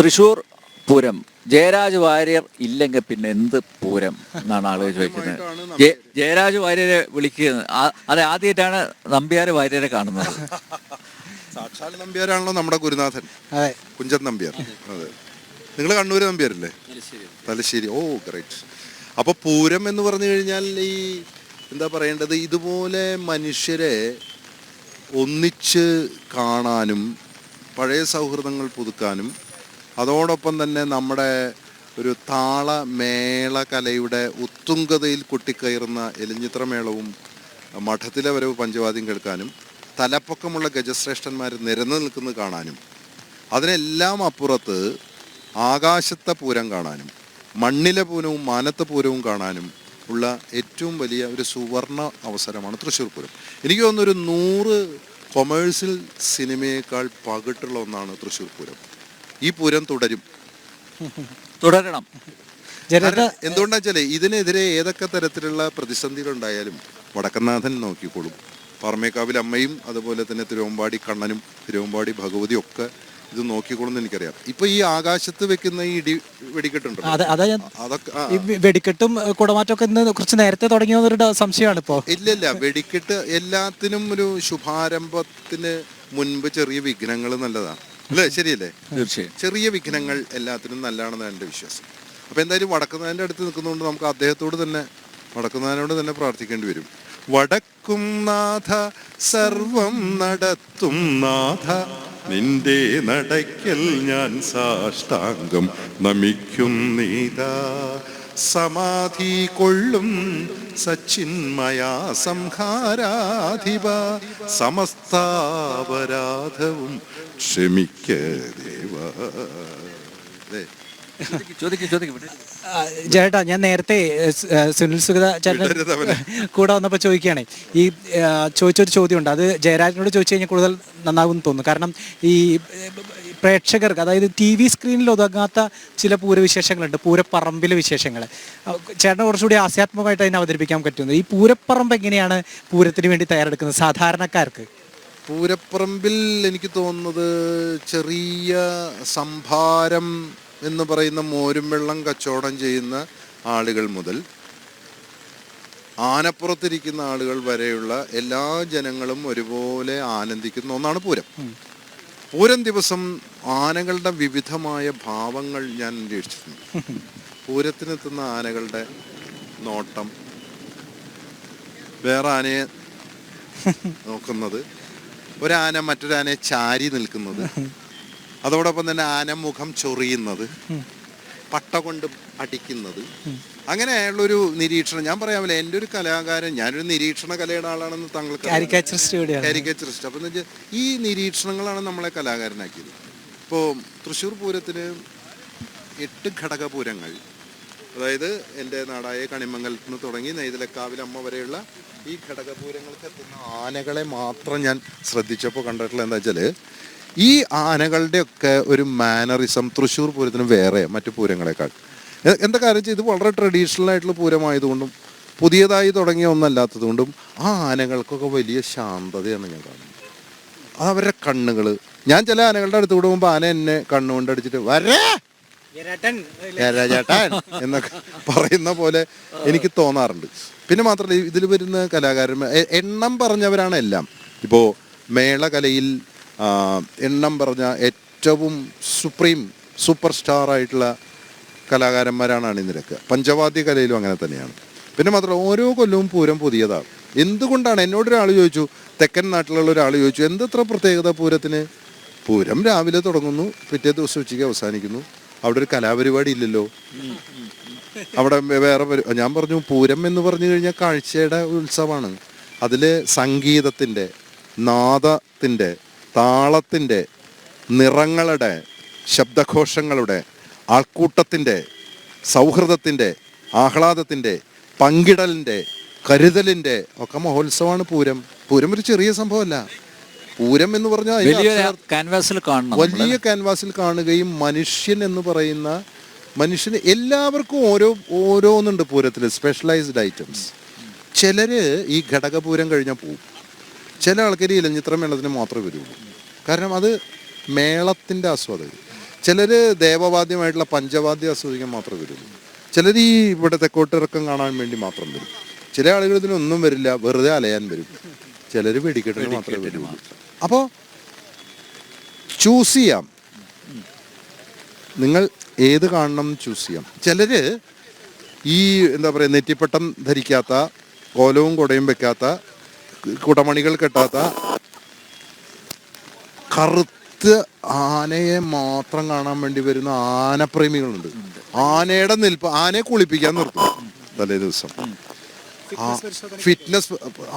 തൃശ്ശൂർ പൂരം ജയരാജ് വാര്യർ ഇല്ലെങ്കിൽ പിന്നെ എന്ത് പൂരം എന്നാണ് ആളുകൾ ചോദിക്കുന്നത്. ജയരാജ് വാര്യരെ വിളിക്കുന്നത് അതെ, ആദ്യമായിട്ടാണ് നമ്പ്യാർ വാര്യരെ കാണുന്നത്. സാക്ഷാൽ നമ്പ്യാരാണല്ലോ നമ്മുടെ ഗുരുനാഥൻ, കുഞ്ചൻ നമ്പ്യാർ. അതെ, നിങ്ങൾ കണ്ണൂർ നമ്പ്യാരല്ലേ? തലശ്ശേരി. ഓ ഗ്രേറ്റ്. അപ്പോൾ പൂരം എന്ന് പറഞ്ഞു കഴിഞ്ഞാൽ ഈ എന്താ പറയേണ്ടത്, ഇതുപോലെ മനുഷ്യരെ ഒന്നിച്ച് കാണാനും പഴയ സൗഹൃദങ്ങൾ പുതുക്കാനും അതോടൊപ്പം തന്നെ നമ്മുടെ ഒരു താളമേള കലയുടെ ഉത്തുംഗതയിൽ കൊട്ടിക്കയറുന്ന എലിഞ്ഞിത്രമേളവും മഠത്തിലെ വരവ് പഞ്ചവാദ്യം കേൾക്കാനും തലപ്പൊക്കമുള്ള ഗജശ്രേഷ്ഠന്മാർ നിരന്നു നിൽക്കുന്നത് കാണാനും അതിനെല്ലാം അപ്പുറത്ത് ആകാശത്തെ പൂരം കാണാനും മണ്ണിലെ പൂരവും മാനത്തെ പൂരവും കാണാനും ഉള്ള ഏറ്റവും വലിയ ഒരു സുവർണ അവസരമാണ് തൃശ്ശൂർ പൂരം. എനിക്ക് തോന്നുന്നു ഒരു 100 കൊമേഴ്സ്യൽ സിനിമയേക്കാൾ പകിട്ടുള്ള ഒന്നാണ് തൃശ്ശൂർ പൂരം. ഈ പൂരം തുടരണം. എന്തുകൊണ്ടാ വെച്ചാൽ ഇതിനെതിരെ ഏതൊക്കെ തരത്തിലുള്ള പ്രതിസന്ധികളുണ്ടായാലും വടക്കനാഥൻ നോക്കിക്കോളും. പാറമേക്കാവിൽ അമ്മയും അതുപോലെ തന്നെ തിരുവമ്പാടി കണ്ണനും തിരുവമ്പാടി ഭഗവതിയും ഒക്കെ ഇത് നോക്കിക്കോളും എനിക്കറിയാം. ഇപ്പൊ ഈ ആകാശത്ത് വെക്കുന്ന ഈ വെടിക്കെട്ടുണ്ട്, വെടിക്കെട്ടും കുടമാറ്റമൊക്കെ കുറച്ച് നേരത്തെ തുടങ്ങിയ സംശയമാണ് ഇപ്പോ. ഇല്ല, വെടിക്കെട്ട് എല്ലാത്തിനും ഒരു ശുഭാരംഭത്തിന് മുൻപ് ചെറിയ വിഘ്നങ്ങൾ നല്ലതാണ് അല്ലേ? ശരിയല്ലേ? തീർച്ചയായും ചെറിയ വിഘ്നങ്ങൾ എല്ലാത്തിനും നല്ലതാണെന്നാണ് എൻ്റെ വിശ്വാസം. അപ്പൊ എന്തായാലും വടക്കുന്നാഥൻ്റെ അടുത്ത് നിൽക്കുന്നതുകൊണ്ട് നമുക്ക് വടക്കുന്നാഥനോട് തന്നെ പ്രാർത്ഥിക്കേണ്ടി വരും. വടക്കും നാഥ സർവം നടത്തും നാഥ, നിന്റെ നടയ്ക്കൽ ഞാൻ സാഷ്ടാംഗം നമിക്കുന്നീതാ. സമാധി കൊള്ളും സച്ചിന്മയാ സംഹാരാധിപ, സമസ്താപരാധവും ക്ഷമിക്ക ദേവ. ചേട്ടാ, ഞാൻ നേരത്തെ സുനിൽ സുഗത ചേട്ടൻ കൂടെ വന്നപ്പോൾ ചോദിക്കുകയാണ്, ഈ ചോദിച്ചൊരു ചോദ്യമുണ്ട്, അത് ജയരാജനോട് ചോദിച്ചു കഴിഞ്ഞാൽ കൂടുതൽ നന്നാകുമെന്ന് തോന്നുന്നു. കാരണം ഈ പ്രേക്ഷകർക്ക്, അതായത് TV സ്ക്രീനിൽ ഒതുങ്ങാത്ത ചില പൂരവിശേഷങ്ങളുണ്ട്, പൂരപ്പറമ്പിലെ വിശേഷങ്ങൾ. ചേട്ടന് കുറച്ചുകൂടി ആസ്യാത്മകമായിട്ട് അതിനെ അവതരിപ്പിക്കാൻ പറ്റുന്നത്. ഈ പൂരപ്പറമ്പ് എങ്ങനെയാണ് പൂരത്തിന് വേണ്ടി തയ്യാറെടുക്കുന്നത് സാധാരണക്കാർക്ക്? പൂരപ്പറമ്പിൽ എനിക്ക് തോന്നുന്നത് ചെറിയ സംഭാരം എന്ന് പറയുന്ന മോരും വെള്ളം കച്ചവടം ചെയ്യുന്ന ആളുകൾ മുതൽ ആനപ്പുറത്തിരിക്കുന്ന ആളുകൾ വരെയുള്ള എല്ലാ ജനങ്ങളും ഒരുപോലെ ആനന്ദിക്കുന്ന ഒന്നാണ് പൂരം. പൂരം ദിവസം ആനകളുടെ വിവിധമായ ഭാവങ്ങൾ ഞാൻ നിരീക്ഷിച്ചിട്ടുണ്ട്. പൂരത്തിനെത്തുന്ന ആനകളുടെ നോട്ടം, വേറെ ആനയെ നോക്കുന്നത്, ഒരാന മറ്റൊരാനയെ ചാരി നിൽക്കുന്നത്, അതോടൊപ്പം തന്നെ ആന മുഖം ചൊറിയുന്നത്, പട്ട കൊണ്ട് അടിക്കുന്നത്, അങ്ങനെയുള്ളൊരു നിരീക്ഷണം. ഞാൻ പറയാമല്ലോ, എൻ്റെ ഒരു കലാകാരൻ, ഞാനൊരു നിരീക്ഷണ കലയുടെ ആളാണെന്ന് താങ്കൾക്ക്, കാരിക്കേച്ചറിസ്റ്റ്. അപ്പം എന്ന് വെച്ചാൽ ഈ നിരീക്ഷണങ്ങളാണ് നമ്മളെ കലാകാരനാക്കിയത്. ഇപ്പോൾ തൃശ്ശൂർ പൂരത്തിന് 8 ഘടകപൂരങ്ങൾ, അതായത് എൻ്റെ നാടായ കണിമംഗലത്ത് നിന്ന് തുടങ്ങി നെയ്തലക്കാവിലമ്മ വരെയുള്ള ഈ ഘടകപൂരങ്ങൾക്ക് എത്തുന്ന ആനകളെ മാത്രം ഞാൻ ശ്രദ്ധിച്ചപ്പോൾ കണ്ടിട്ടുള്ള എന്താ വെച്ചാൽ, ഈ ആനകളുടെയൊക്കെ ഒരു മാനറിസം തൃശ്ശൂർ പൂരത്തിന് വേറെ മറ്റു പൂരങ്ങളെക്കാൾ. എന്താ കാര്യം വെച്ചാൽ ഇത് വളരെ ട്രഡീഷണൽ ആയിട്ടുള്ള പൂരമായതുകൊണ്ടും പുതിയതായി തുടങ്ങിയ ഒന്നല്ലാത്തത് കൊണ്ടും ആ ആനകൾക്കൊക്കെ വലിയ ശാന്തതയാണ് ഞാൻ കാണുന്നത്. അത് അവരുടെ കണ്ണുകൾ, ഞാൻ ചില ആനകളുടെ അടുത്ത് കൂടെ പോകുമ്പോൾ ആന എന്നെ കണ്ണുകൊണ്ട് അടിച്ചിട്ട് വരേ ചേട്ടാൻ എന്നൊക്കെ പറയുന്ന പോലെ എനിക്ക് തോന്നാറുണ്ട്. പിന്നെ മാത്രമല്ല, ഇതിൽ വരുന്ന കലാകാരന്മാർ എണ്ണം പറഞ്ഞവരാണ് എല്ലാം. ഇപ്പോൾ മേളകലയിൽ എണ്ണം പറഞ്ഞ ഏറ്റവും സൂപ്പർ സ്റ്റാർ ആയിട്ടുള്ള കലാകാരന്മാരാണ് അണിനിരക്കുക. പഞ്ചവാദ്യ കലയിലും അങ്ങനെ തന്നെയാണ്. പിന്നെ മാത്രമല്ല, ഓരോ കൊല്ലവും പൂരം പുതിയതാണ്. എന്തുകൊണ്ടാണ്? എന്നോടൊരാൾ ചോദിച്ചു, തെക്കൻ നാട്ടിലുള്ള ഒരാൾ ചോദിച്ചു, എന്തത്ര പ്രത്യേകത പൂരത്തിന്? പൂരം രാവിലെ തുടങ്ങുന്നു, പിറ്റേ ദിവസം ഉച്ചയ്ക്ക് അവസാനിക്കുന്നു. അവിടെ ഒരു കലാപരിപാടി ഇല്ലല്ലോ, അവിടെ വേറെ ഞാൻ പറഞ്ഞു, പൂരം എന്ന് പറഞ്ഞു കഴിഞ്ഞാൽ കാഴ്ചയുടെ ഉത്സവമാണ്. അതിൽ സംഗീതത്തിൻ്റെ, നാദത്തിൻ്റെ, താളത്തിൻ്റെ, നിറങ്ങളുടെ, ശബ്ദഘോഷങ്ങളുടെ, ആൾക്കൂട്ടത്തിൻ്റെ, സൗഹൃദത്തിൻ്റെ, ആഹ്ലാദത്തിൻ്റെ, പങ്കിടലിൻ്റെ, കരുതലിൻ്റെ ഒക്കെ മഹോത്സവമാണ് പൂരം. പൂരം ഒരു ചെറിയ സംഭവമല്ല. പൂരം എന്ന് പറഞ്ഞാൽ വലിയ ക്യാൻവാസിൽ കാണുകയും മനുഷ്യൻ എന്ന് പറയുന്ന മനുഷ്യന് എല്ലാവർക്കും ഓരോന്നുണ്ട് പൂരത്തിൽ, സ്പെഷ്യലൈസ്ഡ് ഐറ്റംസ്. ചിലര് ഈ ഘടകപൂരം കഴിഞ്ഞാൽ പോവും, ചില ആൾക്കാർ ഇലഞ്ഞിത്ര മേളത്തിന് മാത്രമേ വരുള്ളൂ. കാരണം അത് മേളത്തിൻ്റെ ആസ്വാദകർ. ചിലർ ദേവവാദ്യമായിട്ടുള്ള പഞ്ചവാദ്യം ആസ്വദിക്കാൻ മാത്രമേ വരുള്ളൂ. ചിലർ ഈ ഇവിടെ തെക്കോട്ടിറക്കം കാണാൻ വേണ്ടി മാത്രം വരും. ചില ആളുകൾ ഇതിനൊന്നും വരില്ല, വെറുതെ അലയാൻ വരും. ചിലർ വെടിക്കെട്ടിന് മാത്രമേ വരുള്ളൂ. അപ്പോൾ ചൂസ് ചെയ്യാം, നിങ്ങൾ ഏത് കാണണം ചൂസ് ചെയ്യാം. ചിലർ ഈ എന്താ പറയുക, നെറ്റിപ്പട്ടം ധരിക്കാത്ത, കോലവും കുടയും വെക്കാത്ത, കുടമണികൾ കെട്ടാത്ത, കറുത്ത ആനയെ മാത്രം കാണാൻ വേണ്ടി വരുന്ന ആനപ്രേമികളുണ്ട്. ആനയുടെ നിൽപ്പ്, ആനയെ കുളിപ്പിക്കാൻ നിർത്തും തലേ ദിവസം. ഫിറ്റ്നസ്,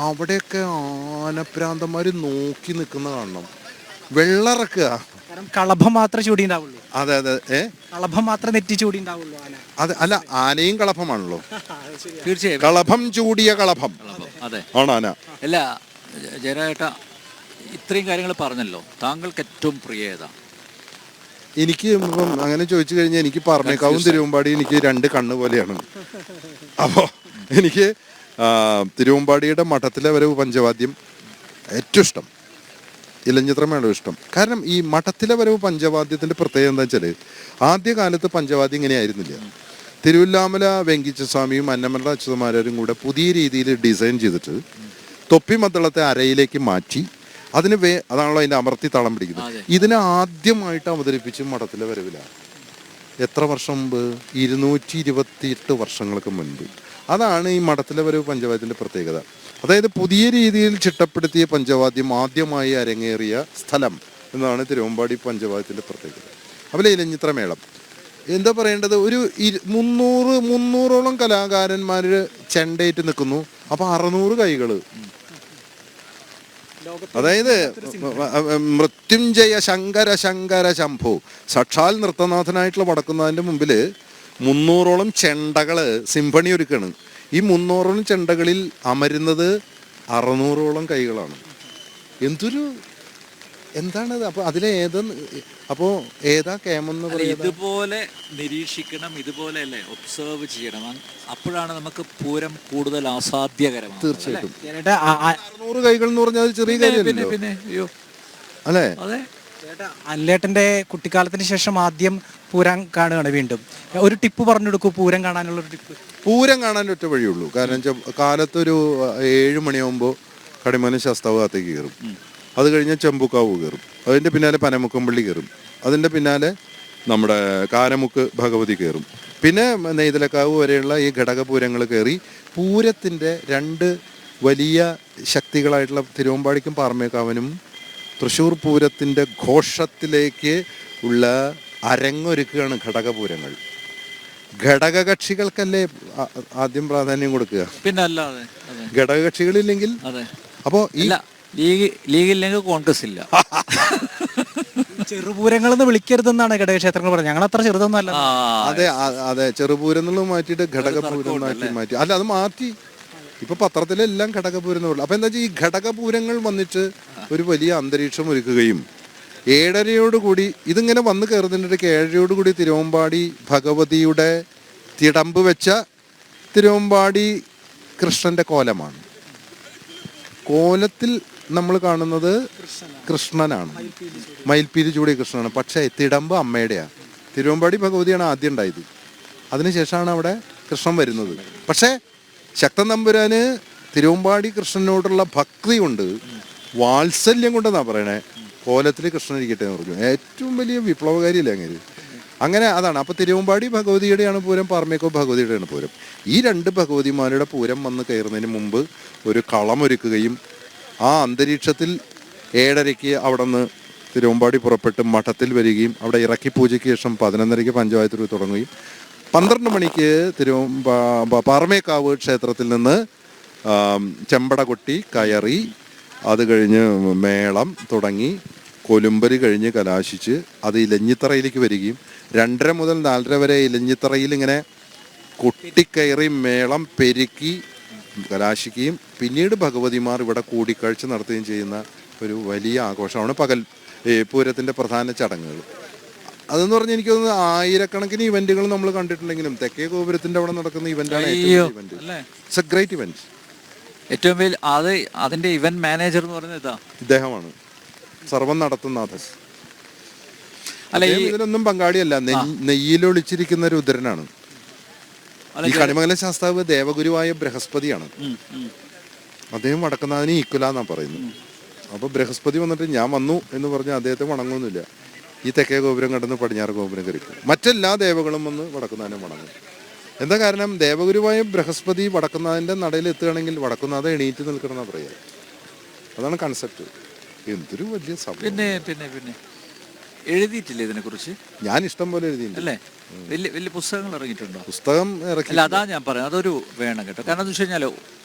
അവിടെയൊക്കെ ആനപ്രാന്തന്മാര് നോക്കി നിൽക്കുന്ന കാണണം. വെള്ളറക്കുക, കളഭം മാത്രമേ ചൂടി ഉണ്ടാവുള്ളൂ. അതെ അതെ, കളഭം മാത്രം നെറ്റി ചൂടി ഉണ്ടാവുള്ളൂ ആന. അതെ, അല്ല ആനയും കളഭമാണല്ലോ. തീർച്ചയായും കളഭം ചൂടിയ കളഭം അതെ ആണ് ആന. അല്ല ജയരാജേട്ട, ഇത്രയും കാര്യങ്ങൾ പറഞ്ഞല്ലോ, താങ്കൾക്ക് ഏറ്റവും പ്രിയ ഏതാ? എനിക്ക് ഇപ്പം അങ്ങനെ ചോദിച്ചു കഴിഞ്ഞാൽ എനിക്ക് പറഞ്ഞേക്കാവും തിരുവമ്പാടി എനിക്ക് രണ്ട് കണ്ണ് പോലെയാണ്. അപ്പോൾ എനിക്ക് തിരുവമ്പാടിയുടെ മഠത്തിലെ വരവ് പഞ്ചവാദ്യം ഏറ്റവും ഇഷ്ടം, ഇലഞ്ഞിത്രമേളം ഇഷ്ടം. കാരണം ഈ മഠത്തിലെ വരവ് പഞ്ചവാദ്യത്തിൻ്റെ പ്രത്യേകത എന്താ വെച്ചാൽ, ആദ്യകാലത്ത് പഞ്ചവാദ്യം ഇങ്ങനെ ആയിരുന്നില്ല. തിരുവല്ലാമല വെങ്കിച്ചസ്വാമിയും അന്നമല അച്യുതമാരും കൂടെ പുതിയ രീതിയിൽ ഡിസൈൻ ചെയ്തിട്ട് തൊപ്പി മദ്ദളത്തെ അരയിലേക്ക് മാറ്റി അതിന് അതാണല്ലോ അതിൻ്റെ അമർത്തി താളം പിടിക്കുന്നത്. ഇതിനെ ആദ്യമായിട്ട് അവതരിപ്പിച്ച് മഠത്തിലെ വരവിലാണ്. എത്ര വർഷം മുമ്പ്? 228 വർഷങ്ങൾക്ക് മുൻപ്. അതാണ് ഈ മഠത്തിലെ വരവ് പഞ്ചവാദ്യത്തിൻ്റെ പ്രത്യേകത. അതായത് പുതിയ രീതിയിൽ ചിട്ടപ്പെടുത്തിയ പഞ്ചവാദ്യം ആദ്യമായി അരങ്ങേറിയ സ്ഥലം എന്നാണ് തിരുവമ്പാടി പഞ്ചവാദ്യത്തിൻ്റെ പ്രത്യേകത. അതുപോലെ ഇലഞ്ഞിത്രമേളം എന്താ പറയേണ്ടത്, ഒരു 300ഓളം കലാകാരന്മാർ ചെണ്ടയിട്ട് നിൽക്കുന്നു. അപ്പോൾ 600 കൈകൾ, അതായത് മൃത്യുഞ്ജയ ശങ്കര ശങ്കര ശംഭു, സാക്ഷാൽ നൃത്തനാഥനായിട്ടുള്ള വടക്കുന്നാഥൻ്റെ മുമ്പിൽ 300ഓളം ചെണ്ടകള് സിംഫണി ഒരുക്കാണ്. ഈ 300ഓളം ചെണ്ടകളിൽ അമരുന്നത് 600ഓളം കൈകളാണ്. എന്താണത്? അപ്പൊ അതിലെ അപ്പോൾ ഏതാ കേമെന്ന് പറയുന്നത്? ഇതുപോലെ നിരീക്ഷിക്കണം, ഇതുപോലെ അല്ലേ ഒബ്സർവ് ചെയ്യണം. അപ്പോഴാണ് നമുക്ക് പൂരം കൂടുതൽ ആസാദ്യകരമാണ്. തീർച്ചയായിട്ടും 600 കൈകൾ എന്ന് പറഞ്ഞാൽ ചെറിയ കാര്യമല്ലോ. പിന്നെ അയ്യോ അല്ലേ? അതെ. അനിലേട്ടന്റെ കുട്ടിക്കാലത്തിന് ശേഷം ആദ്യം പൂരം കാണുകയാണ് വീണ്ടും. ഒരു ടിപ്പ് പറഞ്ഞു കൊടുക്കൂ, പൂരം കാണാനുള്ള ഒരു ടിപ്പ്. പൂരം കാണാൻ ഒറ്റ വഴിയുള്ളൂ. കാരണം വെച്ചാൽ കാലത്തൊരു 7 മണിയാകുമ്പോൾ കടിമന ശാസ്താവത്തേക്ക് കയറും. അത് കഴിഞ്ഞാൽ ചെമ്പുക്കാവ് കയറും. അതിൻ്റെ പിന്നാലെ പനമുക്കമ്പള്ളി കയറും. അതിൻ്റെ പിന്നാലെ നമ്മുടെ കാനമുക്ക് ഭഗവതി കയറും. പിന്നെ നെയ്തലക്കാവ് വരെയുള്ള ഈ ഘടകപൂരങ്ങൾ കയറി പൂരത്തിൻ്റെ 2 വലിയ ശക്തികളായിട്ടുള്ള തിരുവമ്പാടിക്കും പാറമേക്കാവിനും തൃശ്ശൂർ പൂരത്തിൻ്റെ ഘോഷത്തിലേക്ക് ഉള്ള അരങ്ങൊരുക്കുകയാണ് ഘടകപൂരങ്ങൾ. ഘടകകക്ഷികൾക്കല്ലേ ആദ്യം പ്രാധാന്യം കൊടുക്കുക, പിന്നെ അല്ലാതെ ഘടകകക്ഷികളില്ലെങ്കിൽ. അപ്പോൾ ഈ ലീഗില്ലെങ്കിൽ കോൺഗ്രസ് ഇല്ല. ചെറുപൂരങ്ങളെന്ന് വിളിക്കരുതെന്നാണ് ഘടകക്ഷേത്രങ്ങൾ പറഞ്ഞത്. ഞങ്ങൾ അത്ര ചെറുതൊന്നല്ല. അതെ അതെ, ചെറുപൂരം എന്നുള്ളത് മാറ്റിയിട്ട് ഘടകപൂരം മാറ്റി. അല്ല, അത് മാറ്റി. ഇപ്പൊ പത്രത്തിലെല്ലാം ഘടകപൂരം എന്നുള്ളൂ. അപ്പൊ എന്താ വെച്ചാൽ ഈ ഘടകപൂരങ്ങൾ വന്നിട്ട് ഒരു വലിയ അന്തരീക്ഷം ഒരുക്കുകയും 7:30യോടുകൂടി ഇതിങ്ങനെ വന്ന് കയറുന്നതിൻ്റെ 7:30യോടുകൂടി തിരുവമ്പാടി ഭഗവതിയുടെ തിടമ്പ് വെച്ച തിരുവമ്പാടി കൃഷ്ണന്റെ കോലമാണ്. കോലത്തിൽ നമ്മൾ കാണുന്നത് കൃഷ്ണനാണ്, മയിൽപ്പീലി ചൂടിയ കൃഷ്ണനാണ്. പക്ഷേ തിടമ്പ് അമ്മയുടെയാണ്. തിരുവമ്പാടി ഭഗവതിയാണ് ആദ്യം ഉണ്ടായത്. അതിനുശേഷമാണ് അവിടെ കൃഷ്ണൻ വരുന്നത്. പക്ഷേ ശക്തൻ തമ്പുരാന് തിരുവമ്പാടി കൃഷ്ണനോടുള്ള ഭക്തി കൊണ്ട്, വാത്സല്യം കൊണ്ടെന്നാണ് പറയണേ, കോലത്തിൽ കൃഷ്ണൻ ഇരിക്കട്ടെ എന്ന് പറഞ്ഞു. ഏറ്റവും വലിയ വിപ്ലവകാരിയല്ലേ അങ്ങനെ. അങ്ങനെ അതാണ്. അപ്പോൾ തിരുവമ്പാടി ഭഗവതിയുടെയാണ് പൂരം, പാറമേക്കാവ് ഭഗവതിയുടെയാണ് പൂരം. ഈ 2 ഭഗവതിമാരുടെ പൂരം വന്ന് കയറുന്നതിന് മുമ്പ് ഒരു കളമൊരുക്കുകയും ആ അന്തരീക്ഷത്തിൽ 7:30 അവിടെ നിന്ന് തിരുവമ്പാടി പുറപ്പെട്ട് മഠത്തിൽ വരികയും അവിടെ ഇറക്കി പൂജയ്ക്ക് ശേഷം 11:30 പഞ്ചവായത്തിൽ തുടങ്ങുകയും 12 മണിക്ക് പാറമേക്കാവ് ക്ഷേത്രത്തിൽ നിന്ന് ചെമ്പട കൊട്ടി കയറി, അത് കഴിഞ്ഞ് മേളം തുടങ്ങി കൊലുമ്പരി കഴിഞ്ഞ് കലാശിച്ച് അത് ഇലഞ്ഞിത്തറയിലേക്ക് വരികയും 2:30 മുതൽ 4:30 വരെ ഇലഞ്ഞിത്തറയിൽ ഇങ്ങനെ കൊട്ടിക്കയറി മേളം പെരുക്കി കലാശിക്കുകയും പിന്നീട് ഭഗവതിമാർ ഇവിടെ കൂടിക്കാഴ്ച നടത്തുകയും ചെയ്യുന്ന ഒരു വലിയ ആഘോഷമാണ് പകൽ പൂരത്തിൻ്റെ പ്രധാന ചടങ്ങുകൾ. അതെന്ന് പറഞ്ഞാൽ എനിക്ക് തോന്നുന്നു 1000കണക്കിന് ഇവന്റുകൾ നമ്മൾ കണ്ടിട്ടുണ്ടെങ്കിലും തെക്കേ ഗോപുരത്തിന്റെ അവിടെ നടക്കുന്ന ഇവന്റാണ് ഇറ്റ്സ് എ ഗ്രേറ്റ് ഇവന്റ്. ഏറ്റവും വലിയ അതിന്റെ ഇവന്റ് മാനേജർ എന്ന് പറയുന്നത് ഇദ്ദേഹമാണ്, സർവം നടത്തുന്ന. അദ്ദേഹം ഇതിലൊന്നും പങ്കാളിയല്ല. നെയ്യിലൊളിച്ചിരിക്കുന്ന രുദ്രനാണ്. ഈ കണിമംഗലം ശാസ്താവ് ദേവഗുരുവായ ബൃഹസ്പതിയാണ്. അദ്ദേഹം വടക്കുന്നാഥിന് ഈക്വലാന്നാ പറയുന്നത്. അപ്പൊ ബൃഹസ്പതി വന്നിട്ട് ഞാൻ വന്നു എന്ന് പറഞ്ഞാൽ അദ്ദേഹത്തെ വണങ്ങുന്നില്ല. ഈ തെക്കേ ഗോപുരം കടന്ന് പടിഞ്ഞാറ് ഗോപുരം കയറിക്കും. മറ്റെല്ലാ ദേവകളും വന്ന് വടക്കുന്നാഥനെ വണങ്ങും. എന്താ കാരണം? ദേവഗുരുവായ ബൃഹസ്പതി വടക്കുന്നാഥന്റെ നടയിൽ എത്തുകയാണെങ്കിൽ വടക്കുന്നാഥ എണീറ്റ് നിൽക്കണമെന്നാ പറയുക. അതാണ് കൺസെപ്റ്റ്. എന്തൊരു വലിയ സംഭവം. പിന്നെ എഴുതിയിട്ടില്ലേ ഇതിനെ കുറിച്ച്? ഞാൻ ഇഷ്ടം പോലെ എഴുതിയിട്ടുണ്ട്. അല്ലേ? വലിയ പുസ്തകങ്ങൾ ഇറങ്ങിയിട്ടുണ്ടോ? പുസ്തകം ഇറക്കി. അല്ല, അതാ ഞാൻ പറയാം, അതൊരു വേണം കേട്ടോ. കാരണം എന്ന് വെച്ച് കഴിഞ്ഞാൽ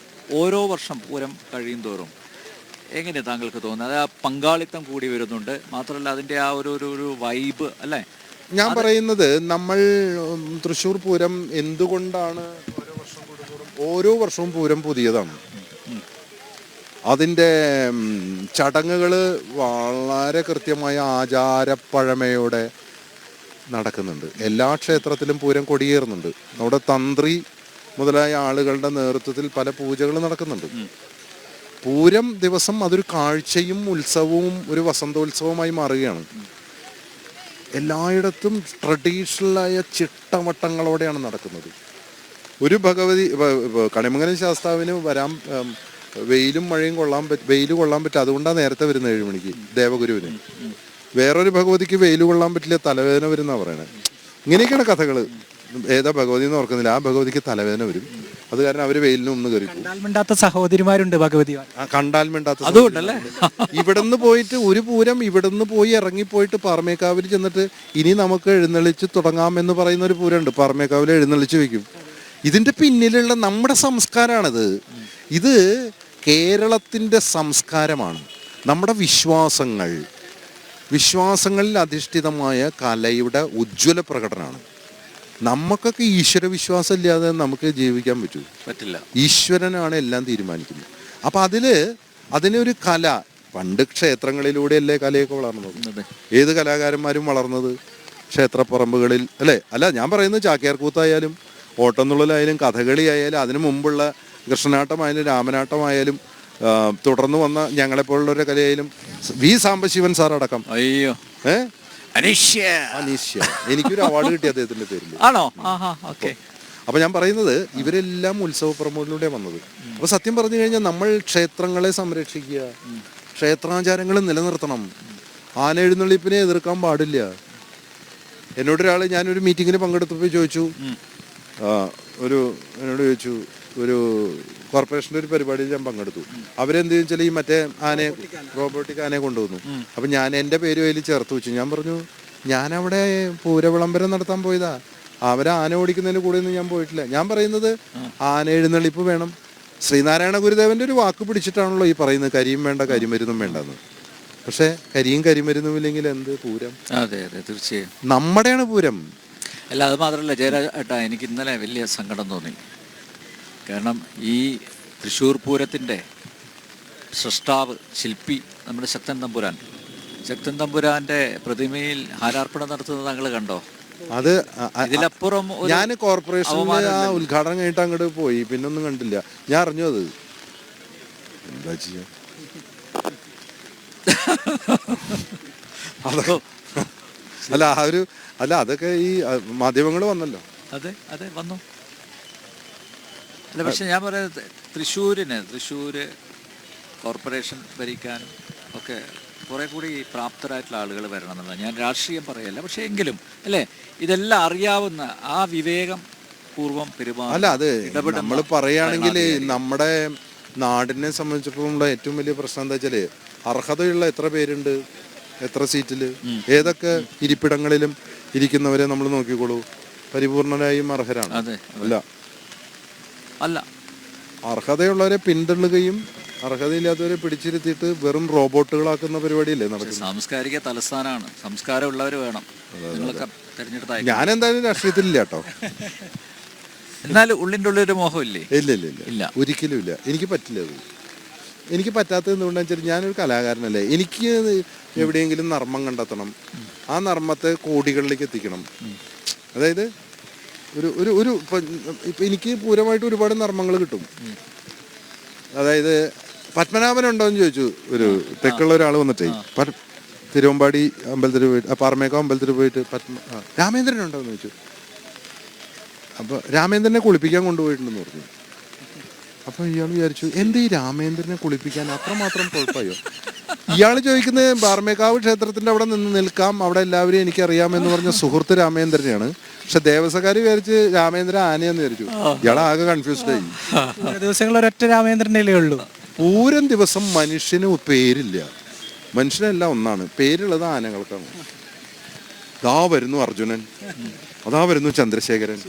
ഓരോ വർഷം പൂരം കഴിയും തോറും എങ്ങനെയാണ് താങ്കൾക്ക് തോന്നുന്നത്? അത് ആ പങ്കാളിത്തം കൂടി വരുന്നുണ്ട്. മാത്രമല്ല അതിൻ്റെ ആ ഒരു വൈബ് അല്ലേ? ഞാൻ പറയുന്നത് നമ്മൾ തൃശ്ശൂർ പൂരം എന്തുകൊണ്ടാണ് ഓരോ വർഷവും പൂരം പുതിയതാണ്. അതിൻ്റെ ചടങ്ങുകൾ വളരെ കൃത്യമായ ആചാരപ്പഴമയോടെ നടക്കുന്നുണ്ട്. എല്ലാ ക്ഷേത്രത്തിലും പൂരം കൊടിയേറുന്നുണ്ട്. നമ്മുടെ തന്ത്രി മുതലായ ആളുകളുടെ നേതൃത്വത്തിൽ പല പൂജകളും നടക്കുന്നുണ്ട്. പൂരം ദിവസം അതൊരു കാഴ്ചയും ഉത്സവവും ഒരു വസന്തോത്സവമായി മാറുകയാണ്. എല്ലായിടത്തും ട്രഡീഷണലായ ചിട്ടവട്ടങ്ങളോടെയാണ് നടക്കുന്നത്. ഒരു ഭഗവതി കണിമംഗലം ശാസ്താവിന് വരാൻ വെയിലും മഴയും വെയിൽ കൊള്ളാൻ പറ്റും. അതുകൊണ്ടാണ് നേരത്തെ വരുന്നത് 7 മണിക്ക് ദേവഗുരുവിന്. വേറൊരു ഭഗവതിക്ക് വെയിൽ കൊള്ളാൻ പറ്റില്ല, തലവേദന വരുന്ന പറയണേ. ഇങ്ങനെയൊക്കെയാണ് കഥകൾ. ഏതാ ഭഗവതി എന്ന് ഓർക്കുന്നില്ല. ആ ഭഗവതിക്ക് തലവേദന വരും. അത് കാരണം അവര് വെയിലിന് ഒന്ന് കയറി മിണ്ടാത്ത സഹോദരിമാരുണ്ട് ഭഗവതി. കണ്ടാൽ മിണ്ടാത്ത. അതുകൊണ്ടല്ലേ ഇവിടുന്ന് പോയിട്ട് ഒരു പൂരം ഇവിടുന്ന് പോയി ഇറങ്ങിപ്പോയിട്ട് പാറമേക്കാവിൽ ചെന്നിട്ട് ഇനി നമുക്ക് എഴുന്നള്ളിച്ച് തുടങ്ങാമെന്ന് പറയുന്ന ഒരു പൂരമുണ്ട്. പാറമേക്കാവിൽ എഴുന്നള്ളിച്ച് വെക്കും. ഇതിന്റെ പിന്നിലുള്ള നമ്മുടെ സംസ്കാരമാണിത്. ഇത് കേരളത്തിന്റെ സംസ്കാരമാണ്. നമ്മുടെ വിശ്വാസങ്ങളിൽ അധിഷ്ഠിതമായ കലയുടെ ഉജ്ജ്വല പ്രകടനമാണ്. നമുക്കൊക്കെ ഈശ്വര വിശ്വാസം ഇല്ലാതെ നമുക്ക് ജീവിക്കാൻ പറ്റില്ല. ഈശ്വരനാണ് എല്ലാം തീരുമാനിക്കുന്നത്. അപ്പം അതിനൊരു കല. പണ്ട് ക്ഷേത്രങ്ങളിലൂടെയല്ലേ കലയൊക്കെ വളർന്നത്. ഏത് കലാകാരന്മാരും വളർന്നത് ക്ഷേത്രപ്പറമ്പുകളിൽ അല്ലേ? അല്ല, ഞാൻ പറയുന്നത് ചാക്യാർകൂത്തായാലും ഓട്ടംതുള്ളലായാലും കഥകളി ആയാലും അതിനു മുമ്പുള്ള കൃഷ്ണനാട്ടമായാലും രാമനാട്ടമായാലും തുടർന്ന് വന്ന ഞങ്ങളെപ്പോലുള്ളവരുടെ കലയായാലും വി സാംബശിവൻ സാർ അടക്കം. അയ്യോ, അനീഷ്യ എനിക്കൊരു അവാർഡ് കിട്ടി അദ്ദേഹത്തിന്റെ പേരിൽ. ആണോ? അപ്പൊ ഞാൻ പറയുന്നത് ഇവരെല്ലാം ഉത്സവപ്പറമ്പുകളിലൂടെ വന്നത്. അപ്പൊ സത്യം പറഞ്ഞു കഴിഞ്ഞാൽ നമ്മൾ ക്ഷേത്രങ്ങളെ സംരക്ഷിക്കുക, ക്ഷേത്രാചാരങ്ങൾ നിലനിർത്തണം. ആന എഴുന്നള്ളിപ്പിനെ എതിർക്കാൻ പാടില്ല. എന്നോടൊരാൾ, ഞാനൊരു മീറ്റിങ്ങിന് പങ്കെടുത്തപ്പോൾ ചോദിച്ചു, എന്നോട് ചോദിച്ചു, ഒരു കോർപ്പറേഷൻ്റെ ഒരു പരിപാടിയിൽ ഞാൻ പങ്കെടുത്തു. അവരെന്ത് വെച്ചാൽ ഈ മറ്റേ ആനയെ, റോബോട്ടിക് ആനയെ കൊണ്ടുവന്നു. അപ്പം ഞാൻ എൻ്റെ പേര് അതിൽ ചേർത്ത് വെച്ചു. ഞാൻ പറഞ്ഞു, ഞാനവിടെ പൂരവിളംബരം നടത്താൻ പോയതാ. ആന ഓടിക്കുന്നതിന് കൂടെ ഒന്നും ഞാൻ പോയിട്ടില്ല. ഞാൻ പറയുന്നത് ആന എഴുന്നള്ളിപ്പ് വേണം. ശ്രീനാരായണ ഗുരുദേവന്റെ ഒരു വാക്ക് പിടിച്ചിട്ടാണല്ലോ ഈ പറയുന്നത്, കരിയും വേണ്ട കരിമരുന്നും വേണ്ടെന്ന്. പക്ഷെ കരിയും കരിമരുന്നും ഇല്ലെങ്കിൽ എന്ത് പൂരം? അതെ അതെ, തീർച്ചയായും നമ്മുടെയാണ് പൂരം. അല്ല, അത് മാത്രമല്ല ജയരാജേട്ടാ, എനിക്ക് ഇന്നലെ വലിയ സങ്കടം തോന്നി. കാരണം ഈ തൃശ്ശൂർ പൂരത്തിൻ്റെ സൃഷ്ടാവ്, ശില്പി നമ്മുടെ ശക്തൻ തമ്പുരാൻ്റെ പ്രതിമയിൽ ഹാരാർപ്പണം നടത്തുന്നത് താങ്കൾ കണ്ടോ? അത് ഇതിലപ്പുറം ഞാൻ കോർപ്പറേഷനിൽ ആ ഉദ്ഘാടനം കഴിഞ്ഞിട്ട് അങ്ങോട്ട് പോയി, പിന്നെ ഒന്നും കണ്ടില്ല. ഞാൻ അറിഞ്ഞു അത്. എന്താ ചെയ്യാ? അതൊക്കെ ഈ മാധ്യമങ്ങൾ വന്നല്ലോ. അതെ വന്നു. അല്ല, പക്ഷെ ഞാൻ പറയുന്നത് തൃശ്ശൂര് കോർപ്പറേഷൻ ഭരിക്കാനും ഒക്കെ കുറെ കൂടി പ്രാപ്തരായിട്ടുള്ള ആളുകൾ വരണം എന്നുള്ളത്. ഞാൻ രാഷ്ട്രീയം പറയല്ല, പക്ഷെ എങ്കിലും അല്ലേ, ഇതെല്ലാം അറിയാവുന്ന ആ വിവേകം പൂർവ്വം പെരുമാറും. അല്ല, അത് നമ്മൾ പറയുകയാണെങ്കിൽ നമ്മുടെ നാടിനെ സംബന്ധിച്ചിടത്തോളം ഏറ്റവും വലിയ പ്രശ്നം എന്താ വെച്ചാല്, അർഹതയുള്ള എത്ര പേരുണ്ട്, എത്ര സീറ്റില്, ഏതൊക്കെ ഇരിപ്പിടങ്ങളിലും ഇരിക്കുന്നവരെ നമ്മൾ നോക്കിക്കോളൂ, പരിപൂർണരായും അർഹരാണ്. അല്ല, അർഹതയുള്ളവരെ പിന്തള്ളുകയും അർഹതയില്ലാത്തവരെ പിടിച്ചിരുത്തിയിട്ട് വെറും റോബോട്ടുകളാക്കുന്ന പരിപാടിയല്ലേ നടക്കുന്നത്. സാംസ്കാരിക തലസ്ഥാനമാണ്, സംസ്കാരമുള്ളവർ വേണം. ഞാൻ എന്തായാലും രാഷ്ട്രീയത്തിലില്ല കേട്ടോ. എന്നാലും ഉള്ളിൻ്റെ ഉള്ളൊരു മോഹമില്ലേ? ഇല്ല, ഒരിക്കലും ഇല്ല. എനിക്ക് പറ്റില്ല. അത് എനിക്ക് പറ്റാത്തത് എന്തുകൊണ്ടാണെന്ന് വെച്ചാൽ ഞാനൊരു കലാകാരനല്ലേ. എനിക്ക് എവിടെയെങ്കിലും നർമ്മം കണ്ടെത്തണം, ആ നർമ്മത്തെ കോടികളിലേക്ക് എത്തിക്കണം. അതായത് ഒരു ഇപ്പം എനിക്ക് പൂരമായിട്ട് ഒരുപാട് നർമ്മങ്ങൾ കിട്ടും. അതായത് പത്മനാഭനുണ്ടോയെന്ന് ചോദിച്ചു ഒരു തെക്കുള്ള ഒരാൾ വന്നിട്ടേ. തിരുവമ്പാടി അമ്പലത്തിൽ പോയിട്ട് പാറമേക്കാവ് അമ്പലത്തിൽ പോയിട്ട് രാമേന്ദ്രൻ ഉണ്ടോ എന്ന് ചോദിച്ചു. അപ്പോൾ രാമേന്ദ്രനെ കുളിപ്പിക്കാൻ കൊണ്ടുപോയിട്ടുണ്ടെന്ന് പറഞ്ഞു. അപ്പോൾ ഇയാൾ വിചാരിച്ചു എന്ത് ഈ രാമേന്ദ്രനെ കുളിപ്പിക്കാൻ അത്രമാത്രം കുഴപ്പമായോ? ഇയാൾ ചോദിക്കുന്നത് പാറമേക്കാവ് ക്ഷേത്രത്തിൻ്റെ അവിടെ നിന്ന് നിൽക്കാം, അവിടെ എല്ലാവരെയും എനിക്കറിയാമെന്ന് പറഞ്ഞ സുഹൃത്ത് രാമേന്ദ്രനെയാണ്. പക്ഷെ ദേവസ്വക്കാർ വിചാരിച്ച് രാമേന്ദ്രൻ ആനയെന്ന് വിചാരിച്ചു. ഇയാൾ ആകെ കൺഫ്യൂസ്ഡ് ആയി. ദിവസങ്ങൾ ഒരൊറ്റ രാമേന്ദ്രനല്ലേ ഉള്ളൂ. പൂരം ദിവസം മനുഷ്യന് പേരില്ല, മനുഷ്യനെല്ലാം ഒന്നാണ്, പേരുള്ളത് ആനകൾക്കാണ്. ദാ വരുന്നു അർജുനൻ, അതാ വരുന്നു ചന്ദ്രശേഖരൻ,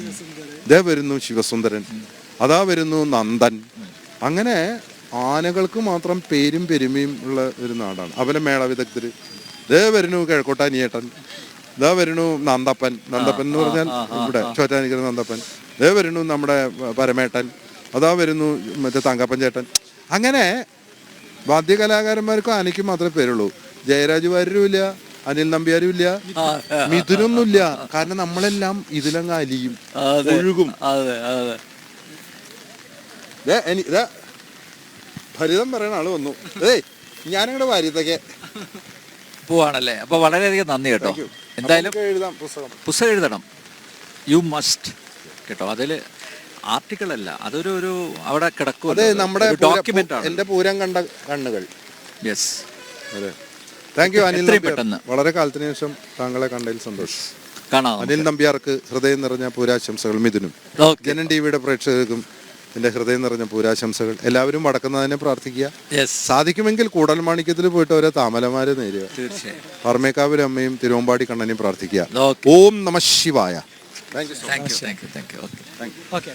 ദേ വരുന്നു ശിവസുന്ദരൻ, അതാ വരുന്നു നന്ദൻ. അങ്ങനെ ആനകൾക്ക് മാത്രം പേരും പെരുമയും ഉള്ള ഒരു നാടാണ്. അതുപോലെ മേളവിദഗ്ധര്, ദേ വരുന്നു കിഴക്കോട്ടാനിയേട്ടൻ, ദാ വരുന്നു നന്ദപ്പൻ. നന്ദപ്പൻ എന്ന് പറഞ്ഞാൽ ഇവിടെ ചോറ്റാനിക്കര നന്ദപ്പൻ. ദേ വരുന്നു നമ്മുടെ പരമേട്ടൻ, അതാ വരുന്നു മറ്റേ തങ്കപ്പൻ ചേട്ടൻ. അങ്ങനെ വാദ്യകലാകാരന്മാർക്കും ആനയ്ക്കും മാത്രമേ പേരുള്ളൂ. ജയരാജ് വാര്യരും ഇല്ല, അനിൽ നമ്പ്യാരും ഇല്ല, മിഥുനൊന്നുമില്ല. കാരണം നമ്മളെല്ലാം ഇതിലങ്ങ് അലിയും, ഒഴുകും. ഫലിതം പറയണ ആള് വന്നു. ഞാനിവിടെ വാര്യത്തൊക്കെ പോവാണല്ലേ. അപ്പൊ വളരെയധികം നന്ദി കേട്ടോ. എന്തായാലും എഴുതാം, പുസ്തകം എഴുതണം, യു മസ്റ്റ് കേട്ടോ. അതില് ആർട്ടിക്കിൾ അല്ല, അതൊരു അവിടെ കിടക്കും. അതെ, നമ്മുടെ ഡോക്യുമെന്റ് ആണ്. എന്റെ പൂരം കണ്ട കണ്ണുകൾ. യെസ്, അതെ. താങ്ക് യു അനിൽ എത്രയും നമ്പ്യാർ. പെട്ടെന്ന്. വളരെ കാലത്തിന് ശേഷം താങ്കളെ കണ്ടതിൽ സന്തോഷം. കാണാം. അനിൽ നമ്പ്യാർക്ക് ഹൃദയം നിറഞ്ഞ പൂരാശംസകൾ. മിഥുനും ജനൻ ടിവിയുടെ പ്രേക്ഷകർക്കും എൻ്റെ ഹൃദയം നിറഞ്ഞ പൂരാശംസകൾ. എല്ലാവരും വടക്കുന്നതിനെ പ്രാർത്ഥിക്കുക. സാധിക്കുമെങ്കിൽ കൂടൽമാണിക്യത്തിൽ പോയിട്ട് ഓരോ താമലമാരെ നേരുക. തീർച്ചയായും. പറമേക്കാവിലെ അമ്മയും തിരുവമ്പാടി കണ്ണനെയും പ്രാർത്ഥിക്കുക. ഓക്കെ. ഓം നമഃ ശിവായ. Thank you. ഓക്കെ.